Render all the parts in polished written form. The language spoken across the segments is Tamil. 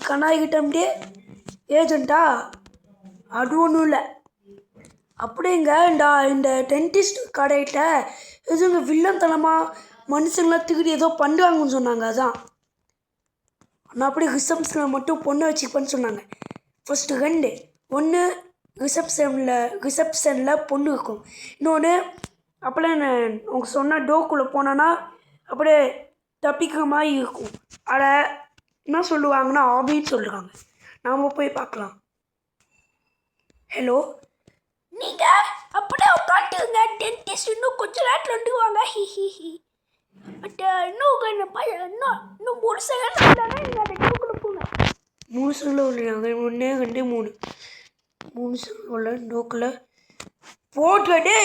கண்ணாகிட்டே ஏஜென்ட்டா அது ஒன்றும் இல்லை. அப்படிங்க இந்த டென்டிஸ்ட் கடையிட்ட எதுங்க வில்லத்தனமாக மனுஷங்களாம் தூக்கிட்டு ஏதோ பண்ணுறாங்கன்னு சொன்னாங்க. அதான் நான் அப்படியே ரிசப்ஷனில் மட்டும் பொண்ணை வச்சுப்பேன்னு சொன்னாங்க. ஃபஸ்ட்டு 2 ஒன்று ரிசப்ஷனில் பொண்ணு இருக்கும். இன்னொன்று அப்படியே அவங்க சொன்ன டோக்குள்ளே போனோன்னா அப்படியே தப்பிக்கிற மாதிரி இருக்கும். அதை என்ன சொல்லுவாங்கன்னா ஆபின்னு சொல்லுவாங்க. நாம் போய் பார்க்கலாம். ஹலோ, நீங்கள் அப்படியே உட்காந்துங்க. டென்டிஸ்ட் இன்னும் கொஞ்சம் நேரத்தில் வந்துடுவாங்க. பட் இன்னும் 3 செகண்ட் நீங்கள் அந்த டோக்குள்ளே போங்க. 3 செகண்டில் விடுறாங்க. 1 2 3 செகண்ட் உள்ள டோக்கில் போட்டுடே.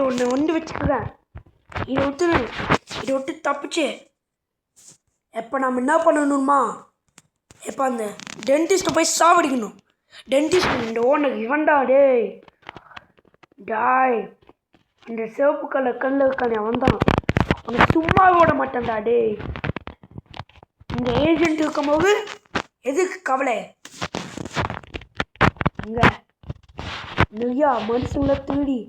ஒன்று வந்து வச்சுக்கிறேன். இதை விட்டு தப்பிச்சு எப்போ நம்ம என்ன பண்ணணுமா, எப்போ அந்த டென்டிஸ்ட்டை போய் சாவடிக்கணும். டென்டிஸ்ட் இந்த ஓனர் இவன்டா. டாய் அந்த சிவப்பு கல்ல இருக்கானே அவன் தான். அவனை சும்மா ஓட மாட்டேன்டா. இந்த ஏஜென்ட் இருக்கும்போது எதுக்கு கவலை? இங்கே நிறையா மனுஷங்களை தேடி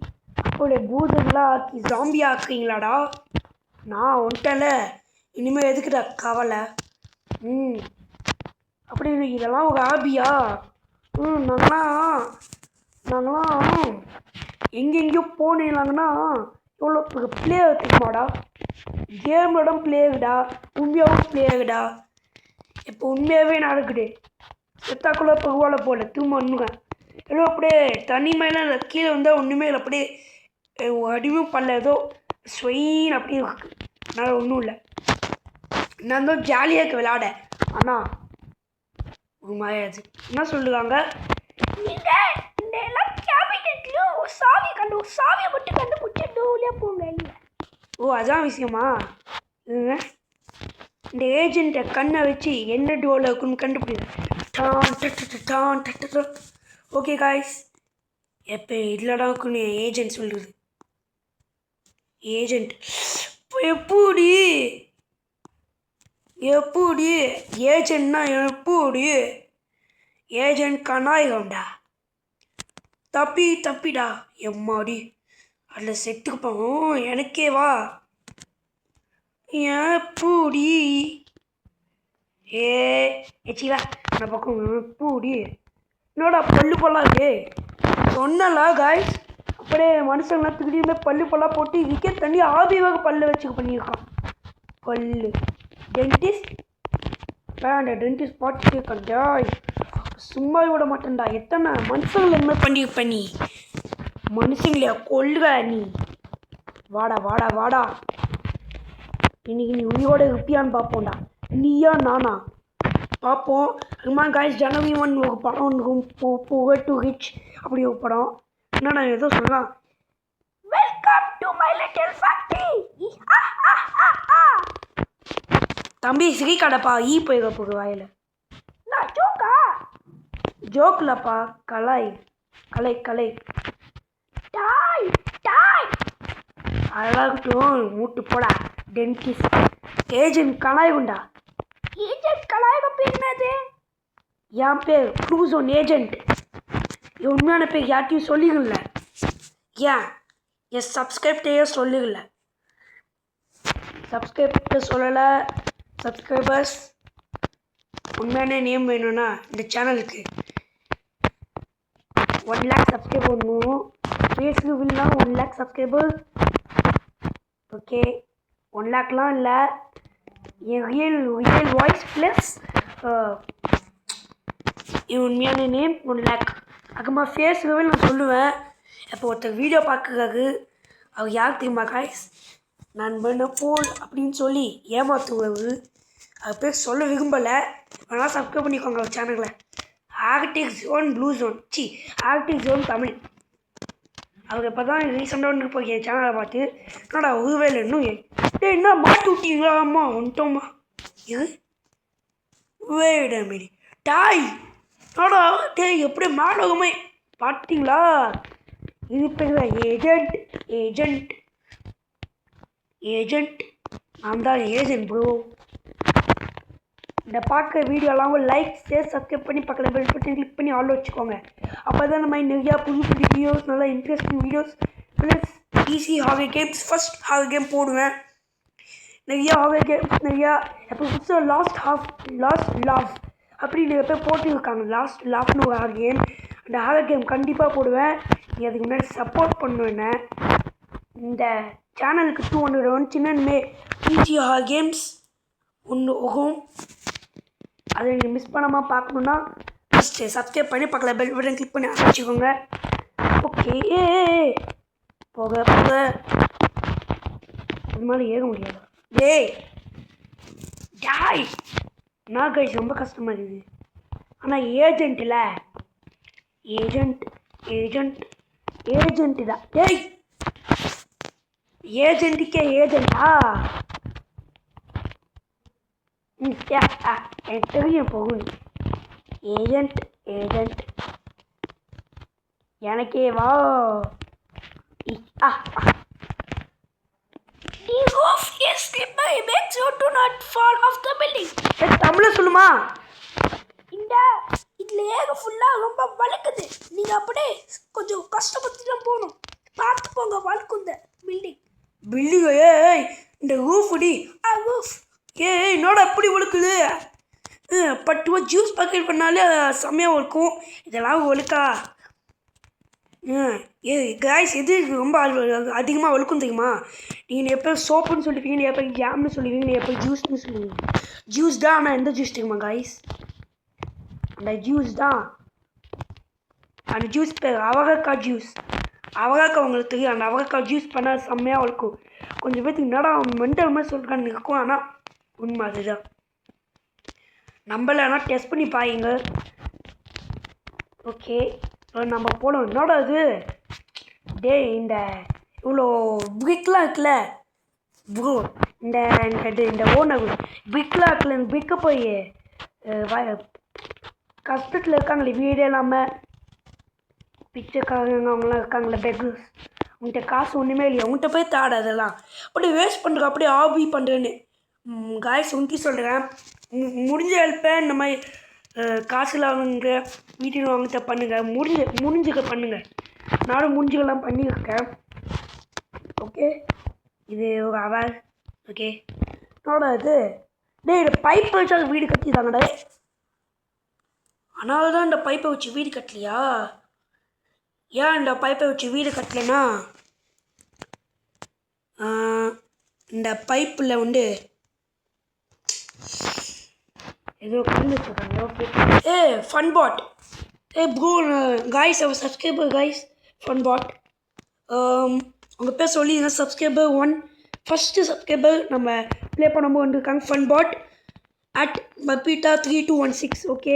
அப்படியே பூதங்களாக ஆக்கி ஜாம்பியாக ஆக்குறீங்களாடா. நான் ஒன்ட்டல இனிமேல் எதுக்குடா கவலை? அப்படி இதெல்லாம் ஒரு ஹாபியா? நாங்களாம் எங்கெங்கேயோ போனீங்களாங்கன்னா எவ்வளோ பிளேயர் தெரியுமாடா. கேமோட பிளேயர்டா, உண்மையாகவும் பிளேயர்டா. இப்போ உண்மையாகவே நடக்குது. செத்தாக்குள்ள பரவாயில்ல போல திரும்ப ஒன்றுங்க. ஏதோ அப்படியே தனிமையில கீழே வந்தால் ஒன்றுமே இல்லை. அப்படியே அடிவும் பண்ணல, ஏதோ ஸ்வெயின் அப்படியே இருக்கு. அதனால் ஒன்றும் இல்லை. நான் தான் ஜாலியாக இருக்கு விளையாட. ஆனால் ஒரு மாதிரியாது. என்ன சொல்லுவாங்க, நீங்கள் இந்த எல்லாம் கேபினெட்லையும் சாவியை மட்டும் கண்டுபிடிச்சி டோலியாக போங்க. இல்லை, ஓ அதான் விஷயமா? இந்த ஏஜென்ட்டை கண்ணை வச்சு என்ன டோரில் இருக்குன்னு கண்டுபிடிக்கிறேன். ஓகே காய்ஸ், எப்போ இல்லைடா இருக்குன்னு ஏஜென்ட் சொல்லுது. ஏஜென்ட் எப்படி ஏஜென்ட்னா எப்படி? ஏஜென்ட் கண்ணாயிரம்டா. தப்பிடா எம்மாடி. அதில் செத்துக்குப்போம் எனக்கே வா. எப்படி ஏச்சிவா அந்த பக்கம் எப்படி என்னோட பல்லா இருக்கே. சொன்னலா காய்ஸ், அப்படியே மனுஷங்களாம் திடீர்னு பல்லாக போட்டு இதுக்கே தண்ணி ஆபிவாக பல்லு வச்சுக்க பண்ணியிருக்கான். பல்லு டென்டிஸ்ட் அந்த டென்டிஸ்ட் பார்த்துட்டு இருக்கான்டா. சும்மா விட மாட்டேன்டா. எத்தனை மனுஷங்களை என்ன பண்ணியிருப்ப நீ? மனுஷங்களையா கொல்லுவ நீ? வாடா இன்னைக்கு நீ உயிரோட இருப்பியான்னு பார்ப்போம்டா. நீயா நானா பார்ப்போம். அதுமா காய்ஸ், ஜனவரி 1 ஒரு படம் ஒன்று புகழ் டு ரிச் அப்படி ஒரு படம். என்னடா ஏதோ சொல்லலாம். Welcome to my little factory. தம்பி சிரிக்காடப்பா, போயிட போகுது வாயில். நான் ஜோக்லப்பா, கலை. அழகட்டும் மூட்டு போடா. டென்டிஸ்ட் ஏஜென்ட் கலாய்குண்டா. ஏஜென்ட் கலாய்க பேர் என்னது? என் பேர் ப்ளூசோன் ஏஜென்ட். என் உண்மையான பேர் யார்ட்டையும் சொல்லிக்கல. என் சப்ஸ்கிரைப்டையே சொல்லிக்கல. சப்ஸ்கிரைப்ட சொல்லலை. சப்ஸ்கிரைபர்ஸ் உண்மையான நேம் வேணும்னா இந்த சேனலுக்கு 1 lakh சப்ஸ்கிரைபர் வேணும். ஃபேஸ்புக்கில்னா 1 lakh சப்ஸ்கிரைபர். ஓகே, 1 lakhலாம் இல்லை. என் ரியல் வாய்ஸ் ப்ளஸ் என் உண்மையான நேம் 1 lakh. அதுமா ஃபேஸ்புக்கில் நான் சொல்லுவேன். இப்போ ஒருத்தர் வீடியோ பார்க்குறாரு, அவர் யார் தெரியுமா காய்ஸ்? நான் போல் அப்படின்னு சொல்லி ஏமாத்துவது. அது பேர் சொல்ல விரும்பலை. வேணால் சப்ஸ்கிரைப் பண்ணிக்கோங்க அவர் சேனலில். Arctic zone blue zone Arctic zone Tamil. அவர் இப்போ தான் ரீசெண்டாக ஒன்று போய் என் சேனலை பார்த்து என்னடா ஒரு வேலை இன்னும் என்ன மாட்டி விட்டீங்களா? அம்மா வந்துட்டோம்மா. இது வேடமேடி டாய் என்னடா எப்படி மாடகமே பார்த்தீங்களா? இது பேர் ஏஜென்ட். நான் தான் ஏஜென்ட் ப்ரோ. இந்த பார்க்குற வீடியோலாம் லைக் ஷேர் சப்ஸ்கிரைப் பண்ணி பக்கத்தில் பெல் பட்டன் கிளிக் பண்ணி ஆல் வச்சுக்கோங்க. அப்போ தான் நம்ம நிறையா புது புது வீடியோஸ் நல்லா interesting videos plus easy ஹாகர் games first ஹாகர் game போடுவேன். நிறையா ஹாகர் கேம்ஸ் நிறையா எப்போ புதுசாக லாஸ்ட் லாஃப் அப்படின்னு எப்போ போட்டுருக்காங்க. லாஸ்ட் லாஃப்னு ஒரு ஹாகர் கேம். அந்த ஹாகர் கேம் கண்டிப்பாக போடுவேன். நீ அதுக்கு முன்னாடி சப்போர்ட் பண்ணுவேன்னு இந்த சேனலுக்கு 200 வந்துச்சுன்னு ஈஸி ஹாகர் கேம்ஸ் ஒன்று ஆகும். அதை நீங்கள் மிஸ் பண்ணாமல் பார்க்கணுன்னா ஃபஸ்ட்டு சப்ஸ்கிரைப் பண்ணி பக்கத்தில் பெல் பட்டன் கிளிக் பண்ணி வச்சுக்கோங்க. ஓகே போக போக இது மாதிரி ஏற முடியாது. டாய் நான் கைஸ் ரொம்ப கஷ்டமாக இருக்குது. ஆனால் ஏஜென்ட் தான். ஏஜென்ட்டுக்கே ஏஜென்ட்டா? எனக்கு தெரியும் போகும். ஏஜென்ட் எனக்கே வா. தமிழ சொல்லுமா? இந்த இதுல ஏக ஃபுல்லா ரொம்ப வழுக்குது. நீங்க அப்படியே கொஞ்சம் கஷ்டப்பட்டு தான் போகணும். பார்த்து போங்க. வழுக்கும் இந்த பில்டிங். ஏய் இந்த ரூஃப்டி ரூஃப் என்னோட அப்படி ஒழுக்குது. பட்டு ஜூஸ் பாக்கெட் பண்ணாலே செம்மையாக ஒழுக்கும். இதெல்லாம் ஒழுக்கா? காய்ஸ் எது ரொம்ப அதிகமாக ஒழுக்கும் தெரியுமா? நீங்கள் எப்போ சோப்புன்னு சொல்லுவீங்க, நீ எப்போ ஜாம்னு சொல்லுவீங்க, நீ எப்போ ஜூஸ்னு சொல்லுவீங்க. ஜூஸ் தான். ஆனால் எந்த ஜூஸ் தெரியுமா காய்ஸ்? அந்த ஜூஸ் தான். அந்த ஜூஸ் பேர் அவரைக்காய் ஜூஸ். அவரைக்காய் உங்களுக்கு தெரியும். அந்த அவரைக்காய் ஜூஸ் பண்ணால் செம்மையாக ஒழுக்கும். கொஞ்சம் பேர்த்துக்கு என்னடா மென்டல் மாதிரி சொல்லிருக்கான்னு இருக்கும். ஆனால் உண்மை அதுதான். நம்மளனா டெஸ்ட் பண்ணி பாருங்க. ஓகே நம்ம போனோம். என்னோட அது இந்த இவ்வளோ பிரிக்லாம் இருக்குல்ல ப்ரோ, இந்த ஓனர் பிரிக்லாம் இருக்குல்ல, இந்த பிரிக்கை போய் கஷ்டத்தில் இருக்காங்களே வீடே இல்லாமல் பிச்சைக்காரங்க அவங்களாம் இருக்காங்களே பெக்கர்ஸ். உங்கள்கிட்ட காசு ஒன்றுமே இல்லையா? உங்கள்கிட்ட போய் தாட அதெல்லாம் அப்படியே வேஸ்ட் பண்ணுறேன், அப்படியே ஆபி பண்ணுறேன்னு காய்ஸ் உங்கி சொல்கிறேன். முடிஞ்ச ஹெல்ப்பை இந்த மாதிரி காசு இல்லாதவங்க வீட்டுக்கு வாங்கிட்ட பண்ணுங்கள். முடிஞ்சுக்க பண்ணுங்கள். நானும் முடிஞ்சுக்கெல்லாம் பண்ணியிருக்கேன். ஓகே இது ஒரு அவர். ஓகே என்னோட இது இந்த பைப்பை வச்சு அது வீடு கட்டிட்டாங்கடா. அதனால தான் இந்த பைப்பை வச்சு வீடு கட்டலையா? ஏன் இந்த பைப்பை வச்சு வீடு கட்டலைன்னா இந்த பைப்பில் வந்து ஏதோ கண்டு வச்சுருக்காங்க. ஓகே ஃபன் பாட். ப்ரோ காய்ஸ் அவர் சப்ஸ்கிரைபர் காய்ஸ் ஃபன் பாட். உங்கள் பேர் சொல்லிடுங்க. சப்ஸ்கிரைபர் 1 ஃபஸ்ட்டு சப்ஸ்கிரைபர் நம்ம ப்ளே பண்ணும்போது வந்துருக்காங்க. ஃபன் பாட் @Papita3216. ஓகே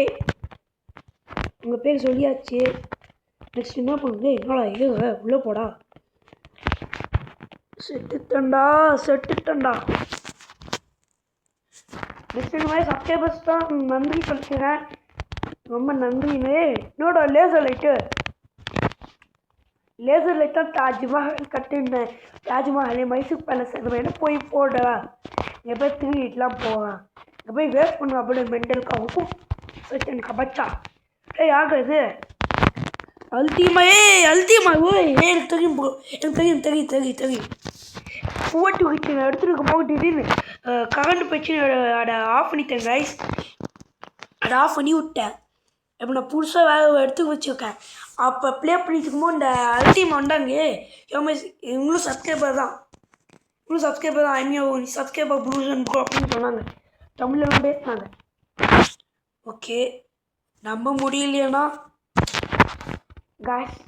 உங்கள் பேர் சொல்லியாச்சு. நெக்ஸ்ட் என்ன பண்ணுறது? என்னடா இது உள்ளே போடா. செட்டுட்டண்டா. நெக்ஸ்ட் இந்த மாதிரி சப்ஸ்கிரைபர்ஸ் தான் நன்றி சொல்லிக்கிறேன். ரொம்ப நன்றின்னு. என்னோட லேசர் லைட் தான் தாஜ்மஹால் கட்டிருந்தேன். தாஜ்மஹால் மைசூர் பேலஸ் அது வேணும் போய் போடா. என் பேர் திருவிட்டுலாம் போவேன். இங்கே போய் வேஸ்ட் பண்ணுவேன். அப்படியே மெண்டலுக்காகவும் சச்சின் கபச்சா ஆகுறது அல்டிமா. எனக்கு தெரியும் ப்ரோ. எனக்கு தெரியும். போட்டு வச்சு நான் எடுத்துருக்கும் போது திடீர்னு கரண்ட் போச்சு. அதை ஆஃப் பண்ணிட்டேன் கைஸ். அதை ஆஃப் பண்ணி விட்டேன். இப்போ நான் புதுசாக வேறு எடுத்து வச்சுருக்கேன். அப்போ ப்ளே பண்ணிட்டு இருக்கும்போது இந்த அல்டிமா வந்தாங்க. இவங்களும் சப்ஸ்கிரைபர் தான். ஐ மீன் சப்ஸ்கிரைபர் ப்ளூசன் ப்ரோ அப்படின்னு சொன்னாங்க. தமிழில் பேசினாங்க. ஓகே நம்ப முடியலையானா காய்ஸ்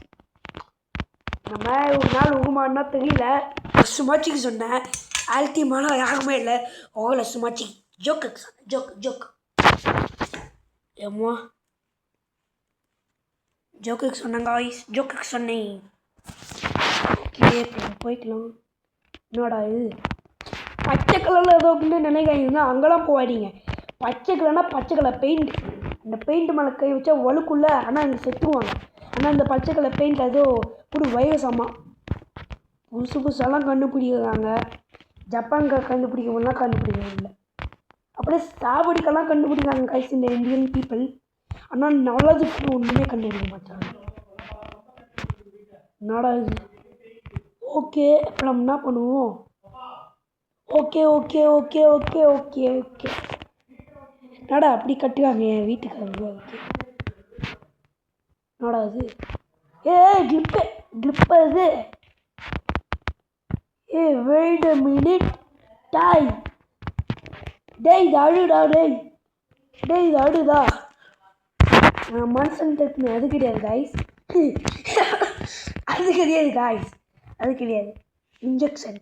நம்ம ஒரு நாள் உருமானா தெரியல. சுமாச்சிக்கு சொன்னேன். அல்டிமானா யாருமே இல்லை. ஓல சுமாச்சி ஜோக்கு ஏம்மா ஜோக்குக்கு சொன்னாங்க காய்ஸ். ஜோக்குக்கு சொன்னேன். ஓகே போய்க்கலாம். என்னடா இது பச்சை கலரில் ஏதோ அப்படின்னு நினைக்கிறீங்க. அங்கெல்லாம் போகாதீங்க. பச்சை கலர்னா பச்சை கலர் பெயிண்ட். அந்த பெயிண்ட் மேலே கை வச்சா வழுக்குள்ள. ஆனால் இங்கே செத்துருவாங்க. ஆனால் இந்த பச்சை கலர் பெயிண்ட் ஏதோ ஒரு வைரஸ் அம்மா புதுசெல்லாம் கண்டுபிடிக்கிறாங்க. ஜப்பான்கார் கண்டுபிடிக்கவெல்லாம் கண்டுபிடிக்கிறது இல்லை. அப்படியே சாவடிக்கெல்லாம் கண்டுபிடிக்கிறாங்க கைஸ் இந்த இந்தியன் பீப்புள். ஆனால் நல்லதுக்கு ஒன்றுமே கண்டுபிடிக்க மாட்டாங்க. என்னடா இது? ஓகே இப்போ நம்ம என்ன பண்ணுவோம்? Okay okay okay okay okay okay என்னடா அப்படி கட்டுறாங்க என் வீட்டுக்காரங்க? ஓகே என்னடா இது? கிளிப்பு இது. Wait a minute. டாய் டேய் இது அழுடா. டேய் இது அழுதா? மனுஷன் டெக்னு அது கிடையாது காய்ஸ். அது கிடையாது காய்ஸ், அது கிடையாது. இன்ஜெக்ஷன்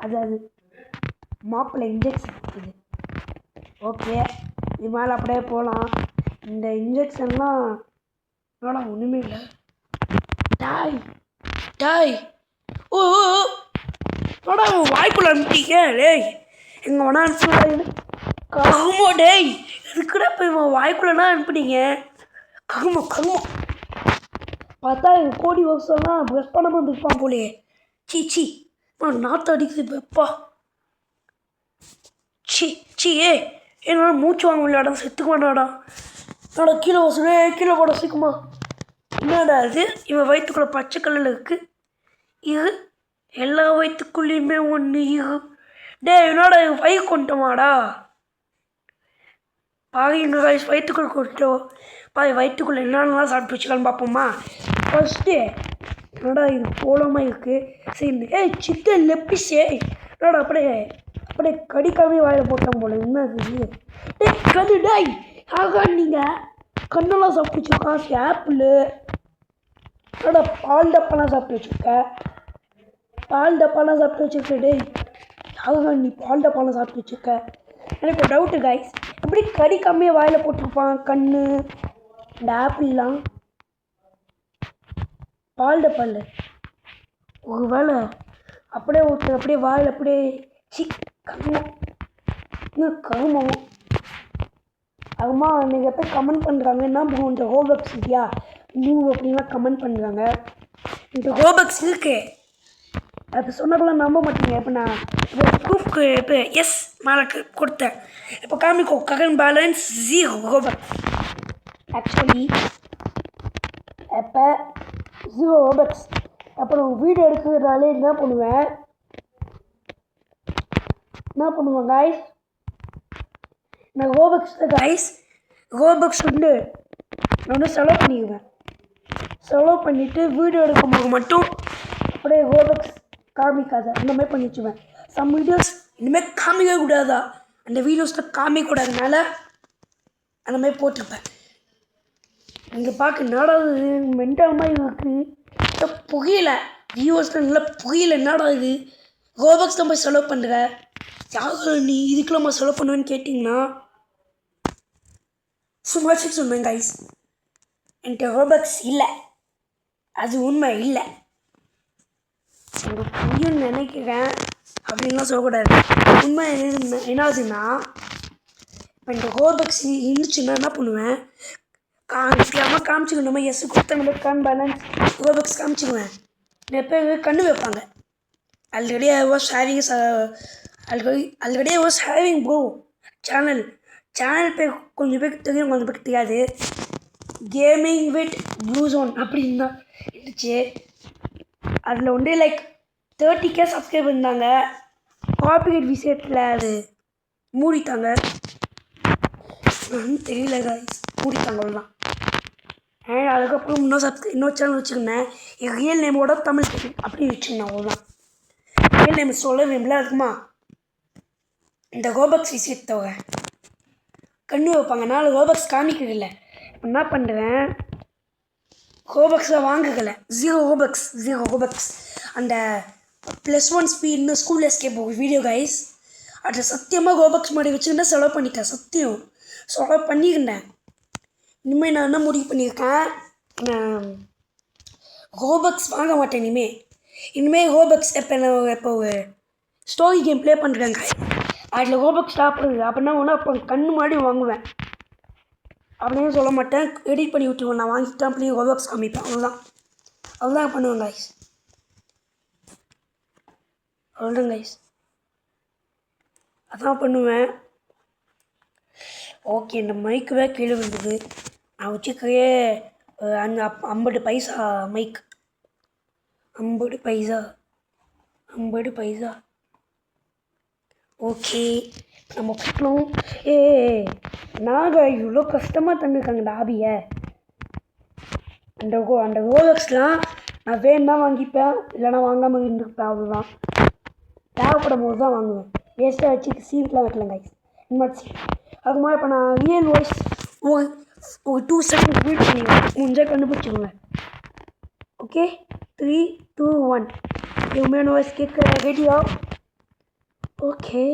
அது மாப்பிள்ளை இன்ஜெக்ஷன் இது. ஓகே இது மேலே அப்படியே போகலாம். இந்த இன்ஜெக்ஷன்லாம் என்னடா ஒன்றுமே இல்லை. டாய் ஓ என்னடா வாய்க்குள்ள அனுப்பிட்டீங்க? டேய் எங்கே வேணா அனுப்பிச்சு ககுமோ. டேய் இதுக்குடா இப்போ இவன் வாய்க்குள்ளனா அனுப்பிட்டீங்க? ககுமோ பார்த்தா எங்கள் கோடி வருஷம்லாம் ப்ரெஷ் பண்ணாமல் வந்துருப்பான் போலே. சீ நாற்று அடிக்குது பெப்பா. சீ என்னோட மூச்சு வாங்க முடியாடா, செத்துக்க மாட்டாடா. என்னோட கீழே வசூலே கீழே போட சீக்குமா. என்னடா அது? இவன் வயிற்றுக்குள்ளே பச்சை கல்லில் இருக்குது. இது எல்லா வயிற்றுக்குள்ளேயுமே ஒன்று. இது டேய் என்னோட வயிறு கொண்டமாடா. பாதி எங்கள் காய்ஸ் வயிற்றுக்குள்ளே கொட்டோம். பாதி வயிற்றுக்குள்ளே என்னென்னலாம் சாப்பிட்டு வச்சுக்கலான்னு பார்ப்போமா? ஃபஸ்ட்டு என்னடா இது போலமாக இருக்குது. சரி சிக்கன் லெப்பிஸே என்னடா அப்படியே கடிக்காமே வாயில் போட்டான் போல. என்னது கது? டாய் ஆகா நீங்கள் கண்ணெல்லாம் சாப்பிட்டு வச்சுருக்கான். ஆப்பிள் என்னடா பால் டப்பாலாம் சாப்பிட்டு வச்சுருக்க. டேய் ஆகா நீ பால் டப்பாலாம் சாப்பிட்டு வச்சுருக்க. எனக்கு ஒரு டவுட்டு காய்ஸ், எப்படி கடிக்காமே வாயில் போட்டிருப்பான் கண் இந்த ஆப்பிள்லாம்? பால் டப்பால் ஒரு வேளை அப்படியே ஒருத்தர் அப்படியே வாயில் அப்படியே கருமம். அதுமா நீங்கள் எப்போ கமெண்ட் பண்ணுறாங்க என்ன பண்ணுவோம்? இந்த ரோபக்ஸ் இல்லையா நியூ அப்படின்லாம் கமெண்ட் பண்ணுறாங்க. இந்த ரோபக்ஸ் இருக்கு அது சொன்னதெல்லாம் நம்ப மாட்டீங்க. இப்போ நான் ப்ரூஃப்க்கு இப்போ எஸ் மேலே கொடுத்தேன். இப்போ காமிக்கோ கரண்ட் பேலன்ஸ் 0 ரோபக்ஸ். ஆக்சுவலி இப்போ 0 ரோபக்ஸ். அப்புறம் வீடியோ எடுக்கிறதாலே என்ன பண்ணுவேன் காய்ஸ், நான் ரோபக்ஸ் வந்து நான் வந்து செலவு பண்ணிக்குவேன். செலவு பண்ணிவிட்டு வீடியோ எடுக்கும்போது மட்டும் அப்படியே ரோபக்ஸ் காமிக்காத அந்த மாதிரி பண்ணி வச்சுவேன். சம் வீடியோஸ் இனிமேல் காமிக்கவே கூடாதா, அந்த வீடியோஸில் காமிக்கூடாதனால அந்த மாதிரி போட்டிருப்பேன். நீங்கள் பார்க்க நாடாது மென்டல் மாதிரி இருக்குது. புகையில வியூவர்ஸ்லாம் நல்லா புகையில என்னடா இது ரோபக்ஸ் தான் போய் செலவு பண்ணுற. யாரு நீ இதுக்கெல்லாம் செலவு பண்ணுவேன்னு கேட்டிங்கன்னா சும்மாச்சு சொன்னேன் கைஸ். என்கிட்ட ரோபக்ஸ் இல்லை, அது உண்மை இல்லை. எனக்கு புரியும்னு நினைக்கிறேன் அப்படின்லாம் சொல்லக்கூடாது. உண்மை என்னாச்சுன்னா இப்போ இந்த ரோபக்ஸ் இருந்துச்சுன்னா என்ன பண்ணுவேன், காமிச்சிக்கணும். நம்ம எஸ் கொடுத்த நம்ம கண் பேலன்ஸ் ரோபக்ஸ் காமிச்சிக்குவேன். நிறைய பேர் கண்ணு வைப்பாங்க. Already I was having bro channel பேர் கொஞ்சம் பேருக்கு தெரியும், கொஞ்சம் பேருக்கு தெரியாது. கேமிங் வித் ப்ளூ ஜோன் அப்படின்னு தான் இருந்துச்சு. அதில் வந்து லைக் 30K சப்ஸ்கிரைப் இருந்தாங்க. காப்பிரைட் விஷயத்தில் அது மூடிட்டாங்க. தெரியல காய்ஸ், மூடிட்டாங்க அவ்வளோதான். அதுக்கப்புறம் இன்னொரு சேனல் வச்சுருந்தேன். என் ரியல் நேமோட தமிழ் அப்படின்னு வச்சுருந்தேன். அவ்வளோதான். ரியல் நேம் சொல்ல விரும்பல. அதுக்குமா இந்த ரோபக்ஸ் விஷயத்தவங்க கண்ணு வைப்பாங்க. நான் ரோபக்ஸ் காமிக்கிறதில்ல. என்ன பண்ணுறேன், ரோபக்ஸை வாங்குகலை. 0 ரோபக்ஸ் அந்த +1 ஸ்பீட்னு ஸ்கூல் எஸ்கேப் வீடியோ கைஸ், அதில் சத்தியமாக ரோபக்ஸ் மாதிரி வச்சுருந்தா செலவு பண்ணிட்டேன். சத்தியம் செலவு பண்ணியிருந்தேன். இனிமேல் நான் என்ன முடிவு பண்ணியிருக்கேன், நான் ரோபக்ஸ் வாங்க மாட்டேன் இனிமேல் ரோபக்ஸ் இப்போ ஸ்டோரி கேம் ப்ளே பண்ணுறேங்க. அதில் ரோபக்ஸ் சாப்பிடுது அப்படின்னா ஒன்று அப்போ கண்ணு மாதிரி வாங்குவேன் அப்படின்னு சொல்ல மாட்டேன். எடிட் பண்ணி விட்டுருவேன். நான் வாங்கிட்டேன் அப்படின்னு ரோபக்ஸ் காமிப்பேன். அவ்வளோதான் பண்ணுவேன் கைஸ். அவ்வளோதான் கைஸ், அதான் பண்ணுவேன். ஓகே இந்த மைக்கு தான் கீழே விழுந்தது. நான் வச்சுக்கையே அந்த 50 பைசா மைக். 50 பைசா 50 பைசா. ஓகே நம்ம போய்க்கலாம். நாங்கள் இவ்வளோ கஷ்டமாக தந்துருக்காங்க இந்த ஆபியை. அந்த ரோலக்ஸ்லாம் நான் வேணும்னா வாங்கிப்பேன், இல்லைனா வாங்காமல் இருந்துருப்பேன். அவ்வளோதான், தேவைப்படும் போது தான் வாங்குவேன். வேஸ்ட்டாக வச்சு சீட்லாம் வைக்கல கைஸ். இன்வெர்ட் சீட் அது மாதிரி. இப்போ நான் ரியல் வாய்ஸ் ஒரு 2 செகண்ட் வெயிட் பண்ணிடுவேன், முடிஞ்சால் கண்டுபிடிச்சிக்கோங்க. ஓகே 3 2 1. உண்மையான வாய்ஸ் கேட்க ரெடியா? ஓகே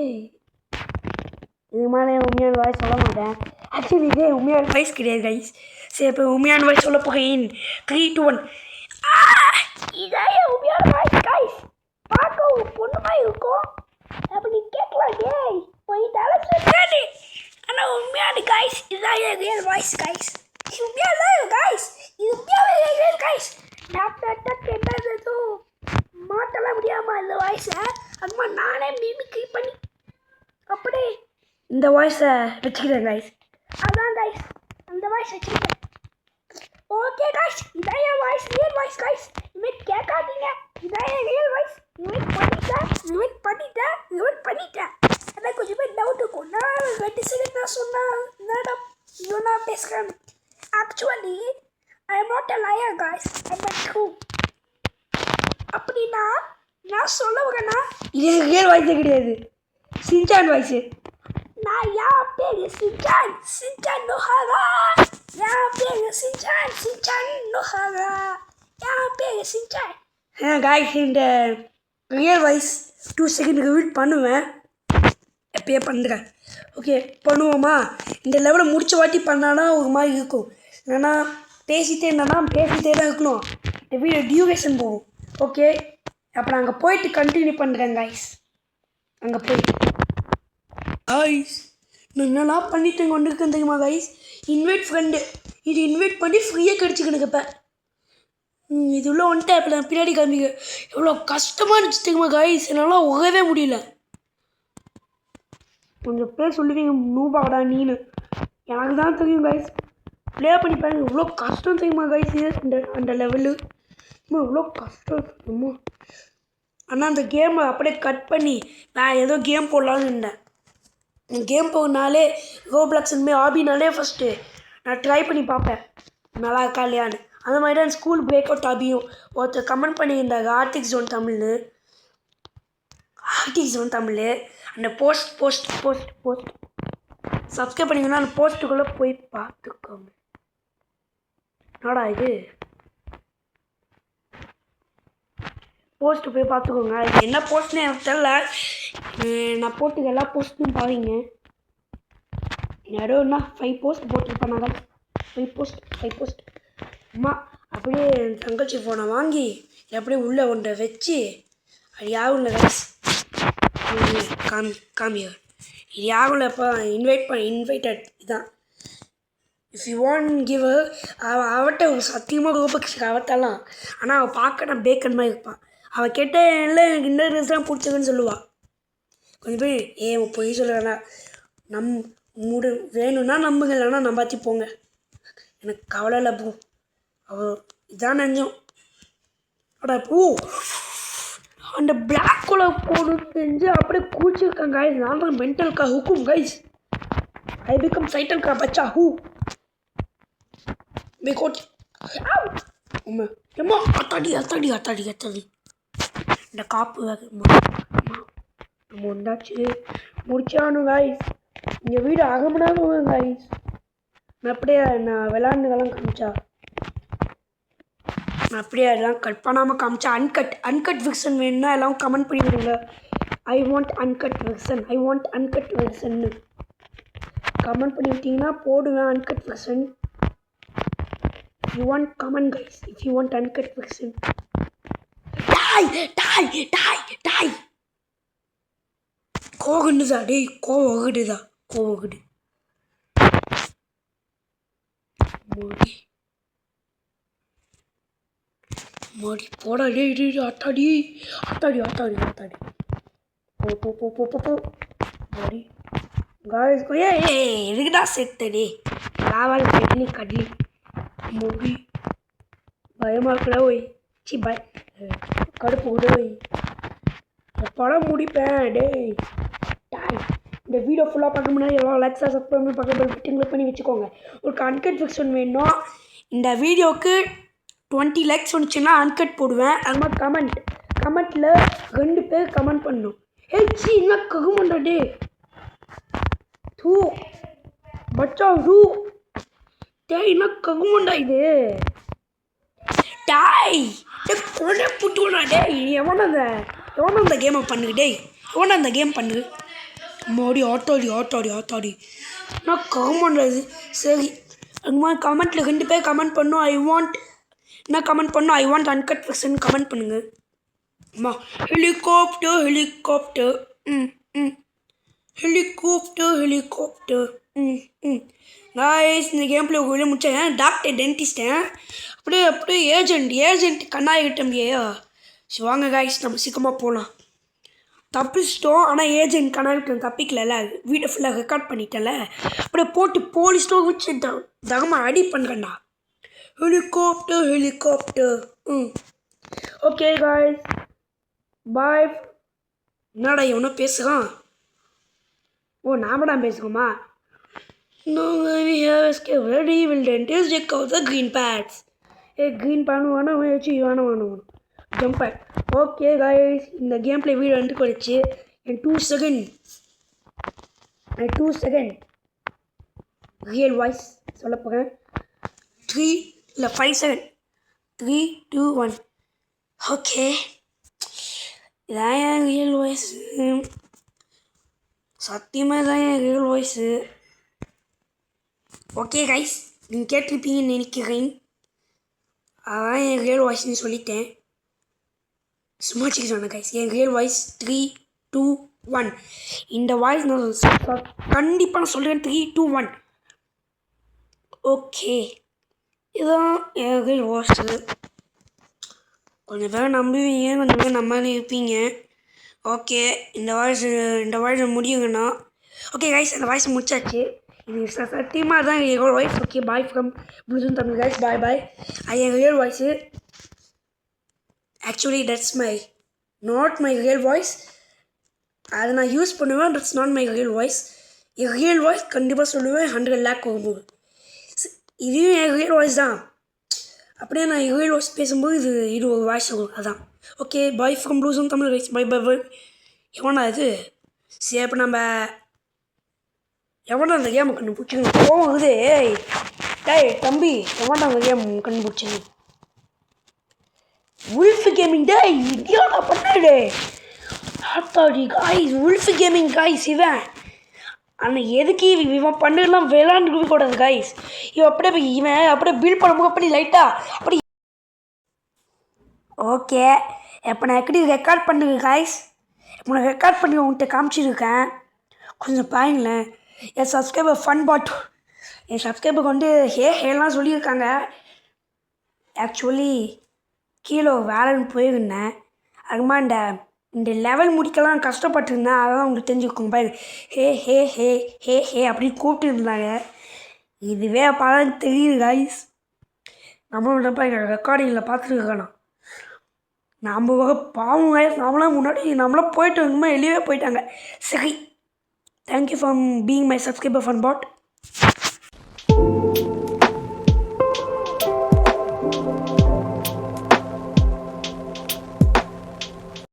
இது மேலே உண்மையான வாய்ஸ் சொல்ல மாட்டேன். ஆக்சுவலி இதே உண்மையான வாய்ஸ் கிடையாது கைஸ். சரி இப்போ உண்மையான வாய்ஸ் சொல்ல போகிறேன். 3 2 1. இதான் உண்மையான வாய்ஸ் கைஸ். பார்க்க ஒரு பொண்ணு மாதிரி இருக்கும், அப்படி கேட்கலாம். டேய் போய் தலை சொல்றானே. ஆனால் உண்மையான கைஸ் இதுதான் ரியல் வாய்ஸ் கைஸ். இது உண்மையான கைஸ். இது உண்மையாவே ரியல் கைஸ். டாக்டர் என்னது மாட்டலாம் முடியாமல் இந்த வாய்ஸை அது மாதிரி நானே மிமிக்ரி பண்ணி அப்படியே இந்த வாய்ஸை வச்சுக்கிறேன் கைஸ். அதான் கைஸ் அந்த வாய்ஸ் வச்சுருக்கேன். ஓகே கைஸ் இதான் என் வாய்ஸ், ரியல் வாய்ஸ் கைஸ். இனிமேல் கேட்காதீங்க, இதான் என் ரியல் வாய்ஸ். இனிமேல் பண்ணிட்டேன். அதான் கொஞ்சம் பேர் டவுட் இருக்கும். நான் 2 செகண்ட் தான் சொன்னேன், என்னடா இவனா பேசுகிறேன். Actually I am not a layer guys, I am a true. அப்படின்னா நான் சொல்ல வரேன்னா இது ரியல் வாய்ஸே கிடையாது, சின்சான் வாய்ஸு. நான் யார் பேர் சின்சான் நோஹாரா. யார் பேர் சின்சான் நோஹாரா. யார் பேர் சின்சான். காய்ஸ் இந்த ரியல் வாய்ஸ் 2 செகண்ட் ரிவீல் பண்ணுவேன், எப்பயே பண்ணுறேன். ஓகே பண்ணுவோமா? இந்த லெவலை முடிச்ச வாட்டி பண்ணானா ஒரு மாதிரி இருக்கும். இல்லைன்னா பேசிட்டே தான் இருக்கணும். இந்த வீடியோ டியூரேஷன் போகும். ஓகே அப்போ நான் அங்கே போயிட்டு கண்டினியூ பண்ணுறேன் கைஸ். அங்கே போயிட்டு கைஸ் நான் என்னெல்லாம் பண்ணிட்டு கொண்டிருக்கேன் தெரியுமா கைஸ்? இன்வைட் ஃப்ரெண்டு, இது இன்வைட் பண்ணி ஃப்ரீயாக கிடச்சிக்கணுங்க. இப்போ இது உள்ள வந்துட்டு இப்போ நான் பின்னாடி காமிக்க எவ்வளோ கஷ்டமாக இருந்துச்சு தெரியுமா கைஸ்? என்னால் உகவே முடியல. கொஞ்சம் பேர் சொல்லுவீங்க நூபாடா நீனு, எனக்கு தான் தெரியும் கைஸ். ப்ளே பண்ணி பாருங்க எவ்வளோ கஷ்டம் தெரியுமா கைஸ்? அந்த லெவலு இவ்வளோ கஷ்டம் தெரியுமா? ஆனால் அந்த கேமை அப்படியே கட் பண்ணி நான் ஏதோ கேம் போடலான்னு இருந்தேன். கேம் போனாலே ரோப்ளாக்ஸ் இனிமேல் ஆபினாலே ஃபஸ்ட்டு நான் ட்ரை பண்ணி பார்ப்பேன் நல்லா இருக்கா இல்லையான்னு. அந்த மாதிரி தான் ஸ்கூல் பிரேக் அவுட் ஆபியும் ஒருத்தர் கமெண்ட் பண்ணியிருந்தாங்க ஆர்டிக் ஜோன் தமிழ். அந்த போஸ்ட் சப்ஸ்கிரைப் பண்ணிங்கன்னா அந்த போஸ்ட்டுக்குள்ளே போய் பார்த்துக்கோங்க. என்னடா இது போஸ்ட்டு போய் பார்த்துக்கோங்க. அது என்ன போஸ்ட்னு எனக்கு தெரில, நான் போட்டு எல்லா போஸ்ட்டும் பாருங்க. யாரோன்னா 5 போஸ்ட் போட்டிருப்பேன் நாங்கள். 5 போஸ்ட் அம்மா அப்படியே தங்கச்சி ஃபோனை வாங்கி அப்படியே உள்ளே ஒன்றை வச்சு அது யாரும் இல்லை கைஸ். காமியா இது யாரும் இல்லை. இப்போ இன்வைட்டட் இதான். இஃப் யூ வாண்ட் கிவ் அவட்ட சத்தியமாக ரோபக்ஸ் அவட்டெல்லாம். ஆனால் அவள் பார்க்க நான் பேக்கன் மாதிரி இருப்பான். அவள் கேட்ட இல்லை எனக்கு இந்த ட்ரெஸ் தான் பிடிச்சதுன்னு சொல்லுவாள். கொஞ்சம் போய் பொய் சொல்ல வேணாம், வேணும்னா நம்புங்க, இல்லைன்னா நம்பாத்தி போங்க, எனக்கு கவலை இல்லை ப்ரோ. அவள் இதான் நெஞ்சம். அடா ப்ரூ அந்த பிளாக் கலர் போடு தெரிஞ்சு அப்படியே கூச்சிருக்காங்க கைஸ். நான் தான் மென்டல் கா ஹுக்கும் கைஸ். ஐ பிகம் சைட்டல் கா பச்சா ஹூ மேகோட்டி. அம்மா அத்தாடி இந்த காப்பு நம்ம வந்தாச்சு, முடிச்சானு கைஸ். இந்த வீடு அகமனாக கைஸ். நான் அப்படியே நான் விளாண்டுலாம் காமிச்சா, நான் அப்படியே எல்லாம் கட் பண்ணாமல் காமிச்சா. அன்கட் வெர்ஷன் வேணும்னா எல்லாம் கமெண்ட் பண்ணி விடுங்க. ஐ வாண்ட் அன்கட் வெர்ஷன்னு கமெண்ட் பண்ணி விட்டிங்கன்னா போடுவேன் uncut version. You want comment guys if you want uncut version. Die கோகுண்டுதா டேய், கோவகுடுதா கோவகுடு மோடி போடா டேய். அத்தாடி போ மோடி காய்ஸ் எதுக்குடா செத்தடி ராவல் கட்லி கட்லி மூவி பயமாக இருக்கல ஓய் சி கடுப்பு உதவி படம் முடிப்பேன் டேய் டாய் இந்த வீடியோ ஃபுல்லாக பார்க்க முன்னாடி எவ்வளோ லைக்ஸாக சப்ஸ்கிரைப் பண்ணி பக்கத்தில் ஃபிட்டிங்கில் பண்ணி வச்சுக்கோங்க ஒரு அன்கட் ஃபிக்ஷன் வேணும் இந்த வீடியோவுக்கு 20 லைக்ஸ் வந்துச்சுன்னா அன்கட் போடுவேன் அது மாதிரி கமெண்ட்டில் 2 பேர் கமெண்ட் பண்ணணும் சி என்ன ககுமண்டா டே தூ பச்சா ரூ டே என்ன ககுமண்டா இது டாய் கொண்டே புட்டுவனா டேய் எவன அந்த கேமை பண்ணுங்க டேய் எவன அந்த கேம் பண்ணுது மோடி ஆட்டாடி நான் கமெண்ட் சரி அது மாதிரி கமெண்ட்டில் 2 பேர் கமெண்ட் பண்ணும் I want uncut fiction comment பண்ணுங்க அம்மா ஹெலிகாப்டர் காய்ஸ் இந்த கேம் பிளே உள்ள முடிச்சேன் டாக்டர் டென்டிஸ்டேன் அப்படியே ஏஜென்ட் கண்ணாயிட்டே வாங்க காய்ஸ் நம்ம சீக்கிரமாக போகலாம் தப்பிச்சிட்டோம் ஆனால் ஏஜென்ட் கண்ணாயிட்டம் தப்பிக்கல வீட்டை ஃபுல்லாக ரெக்கார்ட் பண்ணிட்டேன்ல அப்படியே போட்டு போலீஸ்டோ வச்சு தகமாக அடி பண்ணுறேன்டா ஹெலிகாப்டர் ஓகே காய்ஸ் பாய் என்னடா இவனும் பேசுகிறான் ஓ நாம தான் பேசுவோமா ready will dentist check out the green pads green pan வேணும் வச்சு வேணும் ஜம்பர் ஓகே காய்ஸ் இந்த கேம் பிளே வீடியோ வந்து போயிடுச்சு என் 2 செகண்ட் ரியல் வாய்ஸ் சொல்ல போகிறேன் 3 இல்லை 5 செகண்ட் 3 2 1 ஓகே இதான் என் ரியல் வாய்ஸு சத்தியமாக தான் என் ரியல் வாய்ஸு ஓகே கைஸ் நீங்கள் கேட்டிருப்பீங்கன்னு நினைக்கிறேன் அதான் என் ரியல் வாய்ஸ்ன்னு சொல்லிட்டேன் சும்மா சொன்னேன் கைஸ் என் ரியல் வாய்ஸ் 3 2 1 இந்த வாய்ஸ் நான் கண்டிப்பாக நான் சொல்கிறேன் 3 2 1 ஓகே இதுதான் என் ரியல் வாய்ஸு கொஞ்சம் பேர் நம்புவீங்க கொஞ்சம் பேர் நம்பாமல் இருப்பீங்க ஓகே இந்த வாய்ஸ் முடியுங்கண்ணா ஓகே கைஸ் அந்த வாய்ஸ் முடிச்சாச்சு இது சத்தியமாக தான் real voice okay bye from blue zone Tamil guys bye என் real voice actually that's not my real voice அதை நான் யூஸ் பண்ணுவேன் that's not my real voice என் ரியல் வாய்ஸ் கண்டிப்பாக சொல்லுவேன் 100 லேக் வரும்போது இதுவும் என் ரியல் வாய்ஸ் தான் அப்படியே நான் ரியல் வாய்ஸ் பேசும்போது இது ஒரு வாய்ஸ் வரும் அதான் okay bye from blue zone Tamil guys bye எவனா இது சரி அப்போ நம்ம எவனா அந்த கேமை கண்டுபிடிச்சிங்க போகுது டேய் தம்பி எவனா அந்த கேம் கண்டுபிடிச்சிங்க உல்ஃப் கேமிங் டேய் இடியாடா பண்ணாடே ஆத்தாடி காய்ஸ் உல்ஃப் கேமிங் காய்ஸ் இவன் ஆனால் எதுக்கு இவன் பண்ணலாம் விளாண்டு கூடாது காய்ஸ் இவன் அப்படியே பில் பண்ணும்போது அப்படி லைட்டாக அப்படி ஓகே இப்போ நான் எப்படி ரெக்கார்ட் பண்ணுங்க காய்ஸ் இப்போ நான் ரெக்கார்ட் பண்ணி உங்கள்கிட்ட காமிச்சிருக்கேன் கொஞ்சம் பாருங்களேன் என் சப்ஸ்கிரைபர் என் சப்ஸ்கிரைபருக்கு வந்து ஹேலாம் சொல்லியிருக்காங்க ஆக்சுவலி கீழே வேலைன்னு போயிருந்தேன் அதுமா இந்த லெவல் முடிக்கலாம் கஷ்டப்பட்டுருந்தேன் அதெல்லாம் உங்களுக்கு தெரிஞ்சுக்கோங்க பாரு ஹே அப்படின்னு கூப்பிட்டு இருந்தாங்க இதுவே படம் தெரியுது காய்ஸ் நம்மளோட ரெக்கார்டிங்கில் பார்த்துருக்கணும் நம்ம வகை பாவம் காய்ஸ் நம்மளாம் போயிட்டு இருக்கும்போது வெளியவே போயிட்டாங்க சரி thank you for being my subscriber fun pot